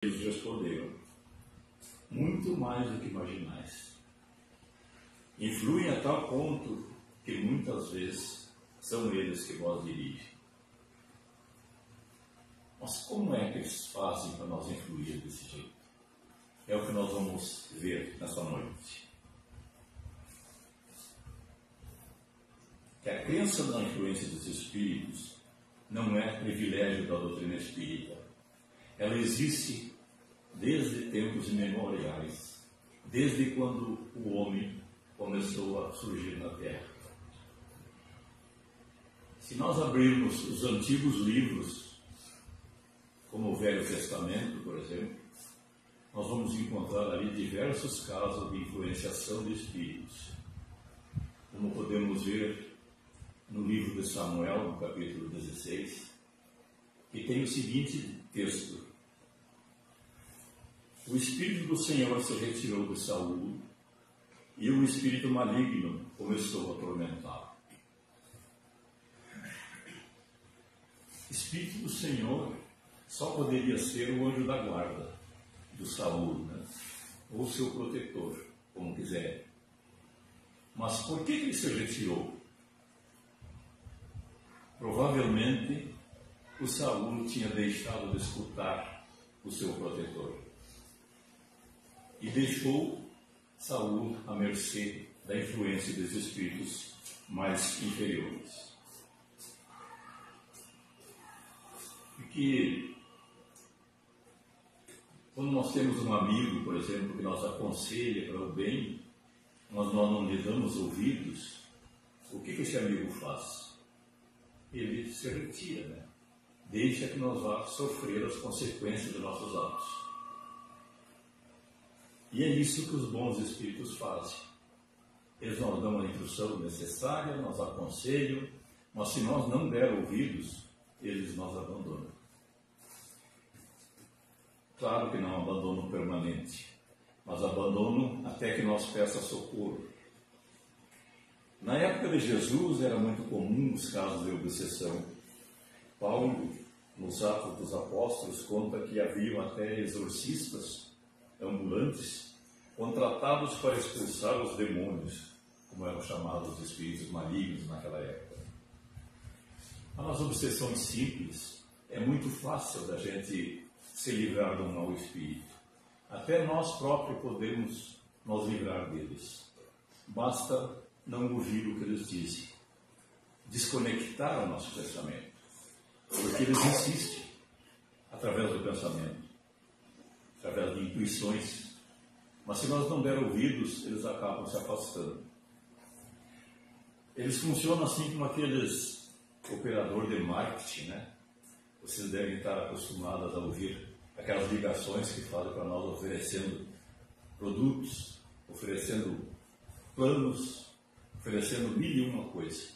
Eles responderam: muito mais do que imaginais. Influem a tal ponto que muitas vezes são eles que vós dirigem. Mas como é que eles fazem para nós influir desse jeito? É o que nós vamos ver nessa noite. Que a crença na influência dos espíritos não é privilégio da doutrina espírita. Ela existe desde tempos imemoriais, desde quando o homem começou a surgir na Terra. Se nós abrirmos os antigos livros, como o Velho Testamento, por exemplo, nós vamos encontrar ali diversos casos de influenciação de espíritos. Como podemos ver no livro de Samuel, no capítulo 16, que tem o seguinte texto: o Espírito do Senhor se retirou de Saul e um espírito maligno começou a atormentá-lo. Espírito do Senhor só poderia ser o anjo da guarda do Saul, né? Ou seu protetor, como quiser. Mas por que ele se retirou? Provavelmente o Saul tinha deixado de escutar o seu protetor e deixou Saul à mercê da influência dos espíritos mais inferiores. Porque quando nós temos um amigo, por exemplo, que nos aconselha para o bem, mas nós não lhe damos ouvidos, o que esse amigo faz? Ele se retira, né? Deixa que nós vá sofrer as consequências dos nossos atos. E é isso que os bons espíritos fazem. Eles nos dão a instrução necessária, nos aconselham, mas se nós não der ouvidos, eles nos abandonam. Claro que não abandono permanente, mas abandono até que nós peça socorro. Na época de Jesus era muito comum os casos de obsessão. Paulo, nos Atos dos Apóstolos, conta que haviam até exorcistas ambulantes contratados para expulsar os demônios, como eram chamados os espíritos malignos naquela época. Mas nas obsessões simples é muito fácil da gente se livrar de um mau espírito. Até nós próprios podemos nos livrar deles. Basta não ouvir o que eles dizem, desconectar o nosso pensamento, porque eles insistem através do pensamento, através de intuições. Mas se nós não der ouvidos, eles acabam se afastando. Eles funcionam assim como aqueles operadores de marketing, né? Vocês devem estar acostumados a ouvir aquelas ligações que fazem para nós, oferecendo produtos, oferecendo planos, oferecendo mil e uma coisa.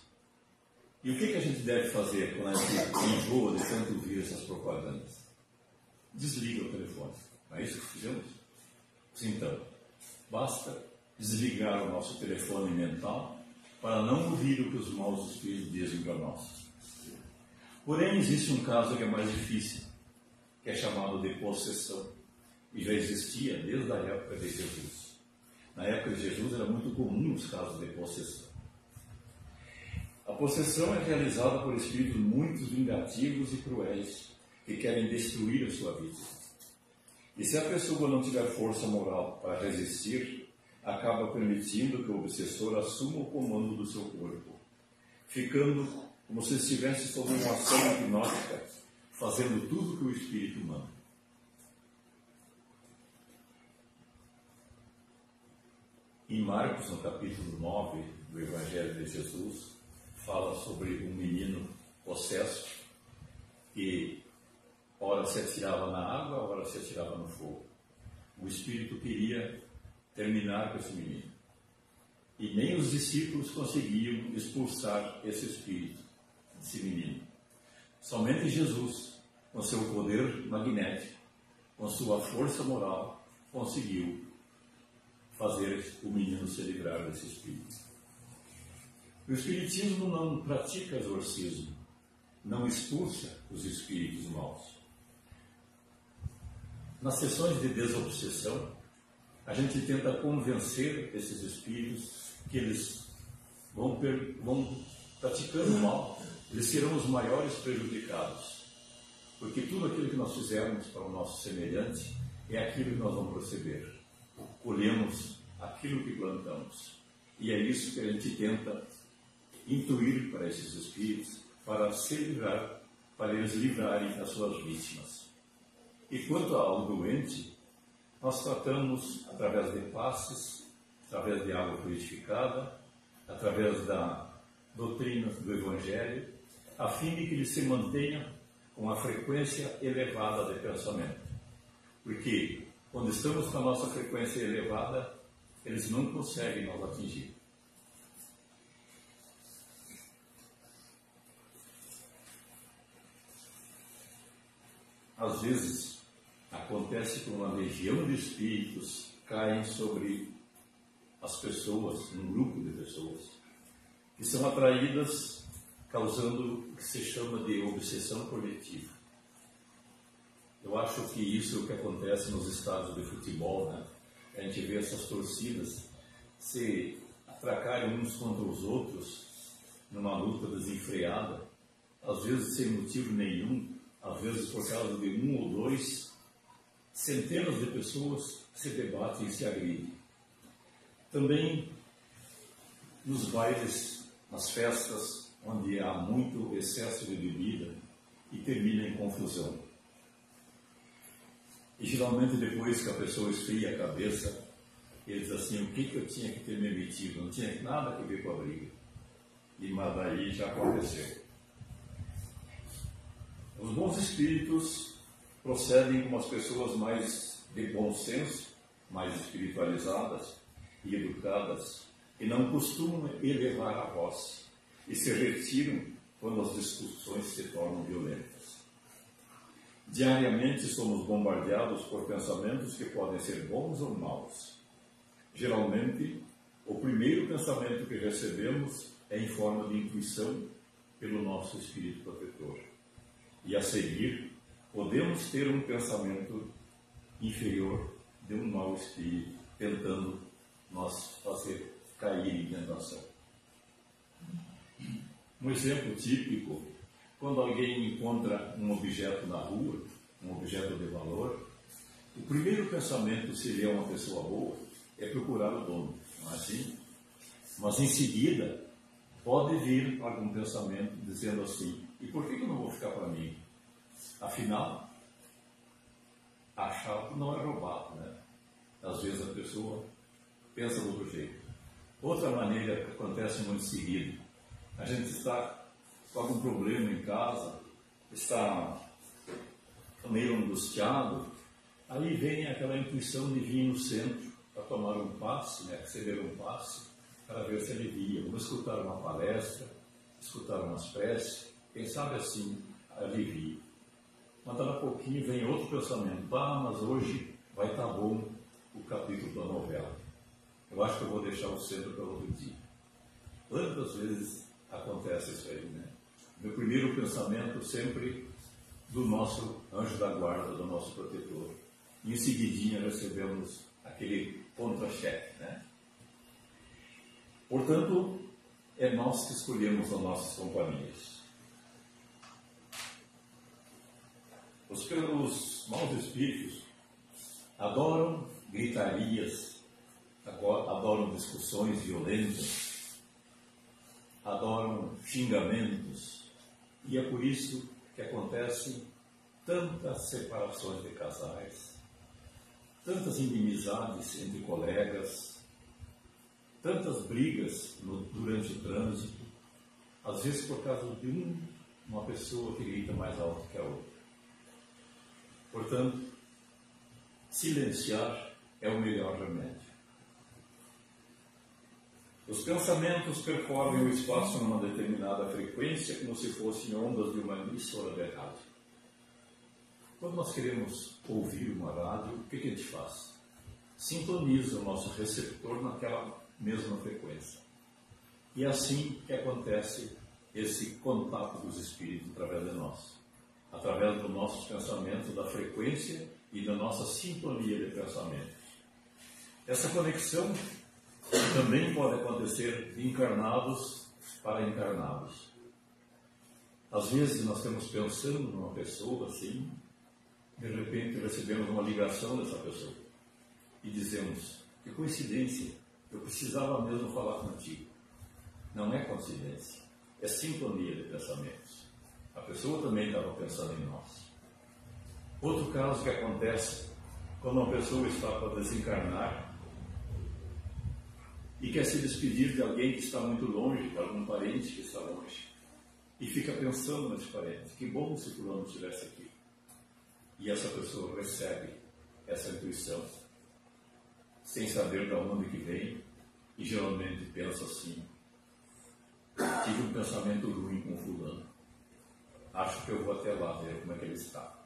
E o que a gente deve fazer quando a gente enjoa de tanto ouvir essas propagandas? Desliga o telefone. Não é isso que fizemos? Então, basta desligar o nosso telefone mental para não ouvir o que os maus espíritos dizem para nós. Porém, existe um caso que é mais difícil, que é chamado de possessão, e já existia desde a época de Jesus. Na época de Jesus era muito comum os casos de possessão. A possessão é realizada por espíritos muito vingativos e cruéis, que querem destruir a sua vida. E se a pessoa não tiver força moral para resistir, acaba permitindo que o obsessor assuma o comando do seu corpo, ficando como se estivesse sob uma ação hipnótica, fazendo tudo o que o espírito manda. Em Marcos, no capítulo 9 do Evangelho de Jesus, fala sobre um menino possesso que ora se atirava na água, ora se atirava no fogo. O espírito queria terminar com esse menino. E nem os discípulos conseguiam expulsar esse espírito desse menino. Somente Jesus, com seu poder magnético, com sua força moral, conseguiu fazer o menino se livrar desse espírito. O Espiritismo não pratica exorcismo, não expulsa os espíritos maus. nas sessões de desobsessão, a gente tenta convencer esses espíritos que eles vão praticando mal, eles serão os maiores prejudicados. Porque tudo aquilo que nós fizermos para o nosso semelhante é aquilo que nós vamos receber. Colhemos aquilo que plantamos. E é isso que a gente tenta intuir para esses espíritos, para se livrar, para eles livrarem as suas vítimas. E quanto ao doente, nós tratamos através de passes, através de água purificada, através da doutrina do Evangelho, a fim de que ele se mantenha com a frequência elevada de pensamento. Porque quando estamos com a nossa frequência elevada, eles não conseguem nos atingir. Às vezes, acontece que uma legião de espíritos caem sobre as pessoas, um grupo de pessoas, que são atraídas, causando o que se chama de obsessão coletiva. Eu acho que isso é o que acontece nos estádios de futebol, né? A gente vê essas torcidas se atracarem uns contra os outros numa luta desenfreada, às vezes sem motivo nenhum, às vezes por causa de um ou dois, centenas de pessoas se debatem e se agridem. Também nos bailes, nas festas, onde há muito excesso de bebida e termina em confusão. E geralmente depois que a pessoa esfria a cabeça, ele diz assim, o que eu tinha que ter me metido? Não tinha nada a ver com a briga. Mas daí já aconteceu. Os bons espíritos procedem como as pessoas mais de bom senso, mais espiritualizadas e educadas, e não costumam elevar a voz, e se retiram quando as discussões se tornam violentas. Diariamente somos bombardeados por pensamentos que podem ser bons ou maus. Geralmente, o primeiro pensamento que recebemos é em forma de intuição pelo nosso espírito protetor. E a seguir, podemos ter um pensamento inferior de um mau espírito, tentando nos fazer cair em tentação. Um exemplo típico, quando alguém encontra um objeto na rua, um objeto de valor, o primeiro pensamento, se ele é uma pessoa boa, é procurar o dono, não é assim? Mas em seguida, pode vir algum pensamento dizendo assim, e por que eu não vou ficar para mim? Afinal, achar que não é roubado, né? Às vezes a pessoa pensa do outro jeito. Outra maneira que acontece muito seguido, a gente está com algum problema em casa, está meio angustiado, aí vem aquela intuição de vir no centro para tomar um passe, né, receber um passe, para ver se alivia. Vamos escutar uma palestra, escutar umas preces, quem sabe assim alivia. Mas daqui a pouquinho vem outro pensamento, mas hoje vai estar bom o capítulo da novela. Eu acho que eu vou deixar o centro para outro dia. Quantas vezes acontece isso aí, né? Meu primeiro pensamento sempre do nosso anjo da guarda, do nosso protetor. E em seguidinha recebemos aquele contra-cheque, né? Portanto, é nós que escolhemos as nossas companhias. Os maus espíritos adoram gritarias, adoram discussões violentas, adoram xingamentos, e é por isso que acontecem tantas separações de casais, tantas inimizades entre colegas, tantas brigas durante o trânsito, às vezes por causa de uma pessoa que grita mais alto que a outra. Portanto, silenciar é o melhor remédio. Os pensamentos percorrem o espaço numa determinada frequência, como se fossem ondas de uma emissora de rádio. Quando nós queremos ouvir uma rádio, o que a gente faz? Sintoniza o nosso receptor naquela mesma frequência. E é assim que acontece esse contato dos espíritos através de nós. Através dos nossos pensamentos, da frequência e da nossa sintonia de pensamentos. Essa conexão também pode acontecer de encarnados para encarnados. Às vezes nós estamos pensando numa pessoa assim, de repente recebemos uma ligação dessa pessoa e dizemos: que coincidência, eu precisava mesmo falar contigo. Não é coincidência, é sintonia de pensamentos. A pessoa também estava pensando em nós. Outro caso que acontece quando uma pessoa está para desencarnar e quer se despedir de alguém que está muito longe, de algum parente que está longe, e fica pensando nesse parente: que bom se fulano estivesse aqui. E essa pessoa recebe essa intuição, sem saber de onde que vem, e geralmente pensa assim: tive um pensamento ruim com fulano, acho que eu vou até lá ver como é que ele está.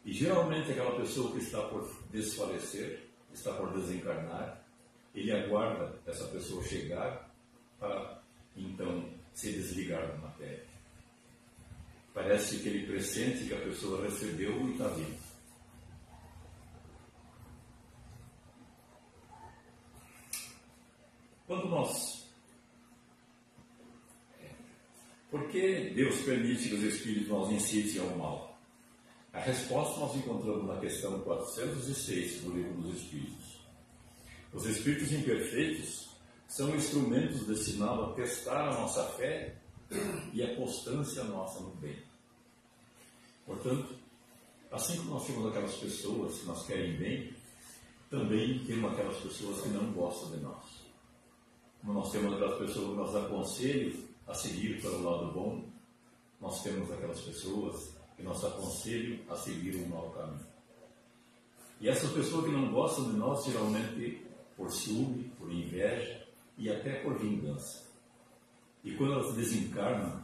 E geralmente aquela pessoa que está por desfalecer, está por desencarnar, ele aguarda essa pessoa chegar para então se desligar da matéria. Parece que ele pressente que a pessoa recebeu e está viva. Quando nós... Por que Deus permite que os espíritos nos incitem ao mal? A resposta nós encontramos na questão 406 do Livro dos Espíritos. Os espíritos imperfeitos são instrumentos destinados a testar a nossa fé e a constância nossa no bem. Portanto, assim como nós temos aquelas pessoas que nos querem bem, também temos aquelas pessoas que não gostam de nós. Como nós temos aquelas pessoas que nos aconselham a seguir para o lado bom, nós temos aquelas pessoas que nos aconselham a seguir um mau caminho. E essas pessoas que não gostam de nós, geralmente por ciúme, por inveja e até por vingança. E quando elas desencarnam,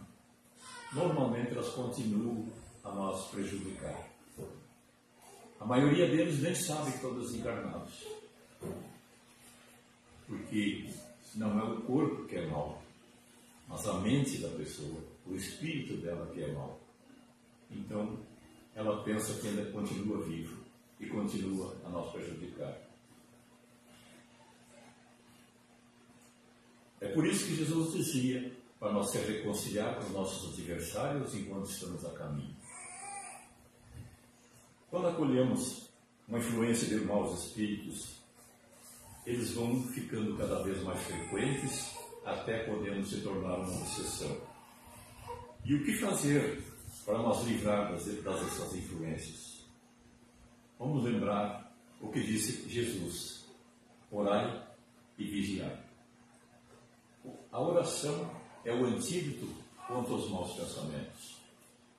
normalmente elas continuam a nos prejudicar. A maioria deles nem sabe que estão desencarnados. Porque não é o corpo que é mau, mas a mente da pessoa, o espírito dela que é mau. Então, ela pensa que ainda continua vivo e continua a nos prejudicar. É por isso que Jesus dizia para nós se reconciliar com os nossos adversários enquanto estamos a caminho. Quando acolhemos uma influência de maus espíritos, eles vão ficando cada vez mais frequentes até podendo se tornar uma obsessão. E o que fazer para nos livrar dessas influências? Vamos lembrar o que disse Jesus: orai e vigiai. A oração é o antídoto contra os maus pensamentos.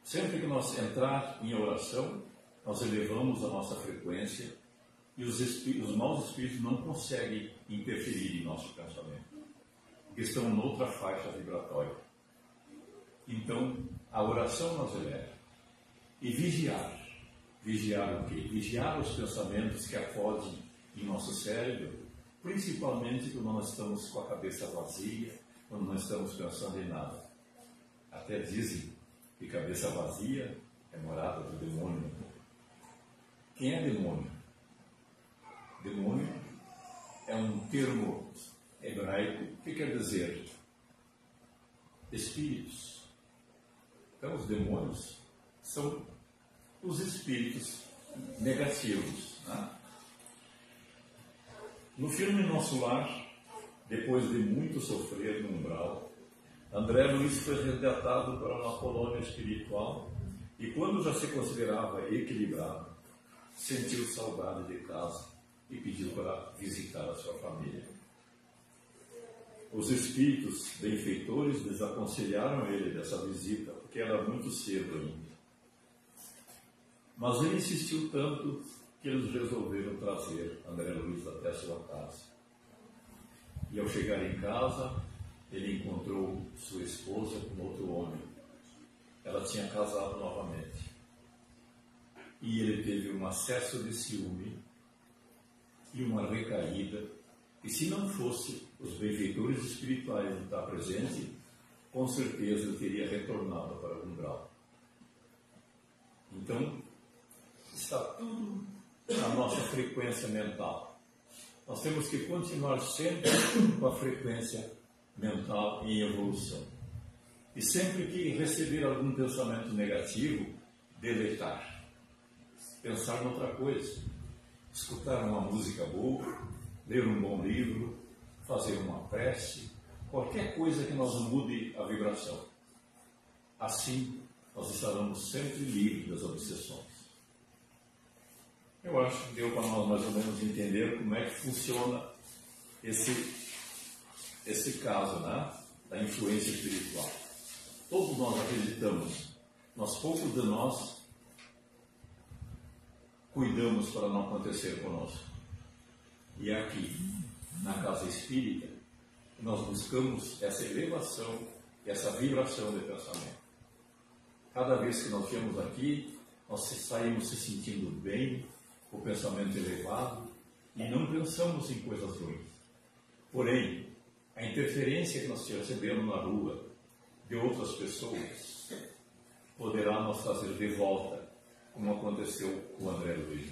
Sempre que nós entrar em oração, nós elevamos a nossa frequência e os maus espíritos não conseguem interferir em nosso pensamento, porque estão noutra faixa vibratória. Então, a oração nos eleva. E vigiar. Vigiar o quê? Vigiar os pensamentos que acodem em nosso cérebro, principalmente quando nós estamos com a cabeça vazia, quando não estamos pensando em nada. Até dizem que cabeça vazia é morada do demônio. Quem é demônio? Demônio é um termo hebraico que quer dizer espíritos. Então, os demônios são os espíritos negativos. Né? No filme Nosso Lar, depois de muito sofrer no umbral, André Luiz foi resgatado para uma colônia espiritual e, quando já se considerava equilibrado, sentiu saudade de casa e pediu para visitar a sua família. Os espíritos benfeitores desaconselharam ele dessa visita, porque era muito cedo ainda. Mas ele insistiu tanto que eles resolveram trazer André Luiz até a sua casa. E ao chegar em casa, ele encontrou sua esposa com outro homem. Ela tinha casado novamente. E ele teve um acesso de ciúme e uma recaída, e se não fosse os benfeitores espirituais de estar presente, com certeza ele teria retornado para o umbral. Então, está tudo na nossa frequência mental. Nós temos que continuar sempre com a frequência mental em evolução. E sempre que receber algum pensamento negativo, deletar. Pensar em outra coisa. Escutar uma música boa, ler um bom livro, fazer uma prece, qualquer coisa que nos mude a vibração. Assim, nós estaremos sempre livres das obsessões. Eu acho que deu para nós mais ou menos entender como é que funciona esse caso, né, da influência espiritual. Todos nós acreditamos, mas poucos de nós cuidamos para não acontecer conosco. E é aqui, na casa espírita, que nós buscamos essa elevação, essa vibração de pensamento. Cada vez que nós viemos aqui, nós saímos se sentindo bem, com o pensamento elevado, e não pensamos em coisas ruins. Porém, a interferência que nós recebemos na rua de outras pessoas poderá nos trazer de volta, como aconteceu com o André Luiz.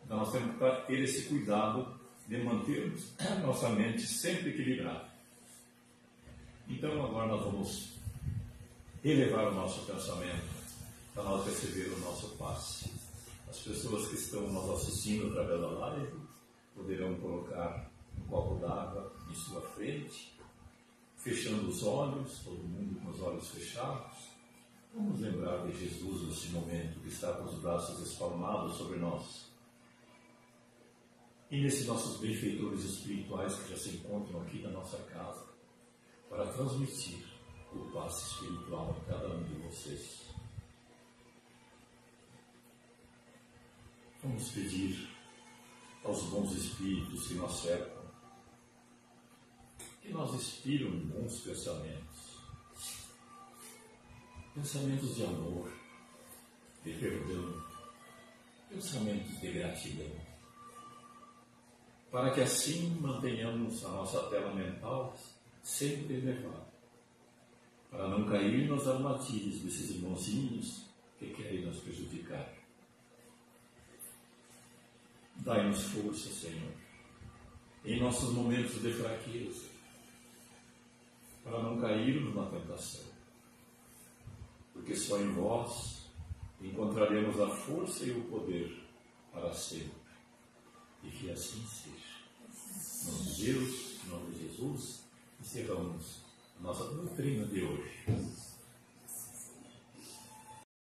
Então nós temos que ter esse cuidado de mantermos a nossa mente sempre equilibrada. Então agora nós vamos elevar o nosso pensamento para nós receber o nosso passe. As pessoas que estão nos assistindo através da live poderão colocar um copo d'água em sua frente, fechando os olhos, todo mundo com os olhos fechados. Vamos lembrar de Jesus nesse momento, que está com os braços espalmados sobre nós. E nesses nossos benfeitores espirituais que já se encontram aqui na nossa casa, para transmitir o passe espiritual a cada um de vocês. Vamos pedir aos bons espíritos que nos cercam, que nos inspiram bons pensamentos. Pensamentos de amor, de perdão, pensamentos de gratidão. Para que assim mantenhamos a nossa tela mental sempre elevada. Para não cair nas armadilhas desses irmãozinhos que querem nos prejudicar. Dai-nos força, Senhor, em nossos momentos de fraqueza, para não cairmos na tentação. Porque só em vós encontraremos a força e o poder para sempre. E que assim seja. Em nome de Deus, em nome de Jesus, encerramos a nossa doutrina de hoje.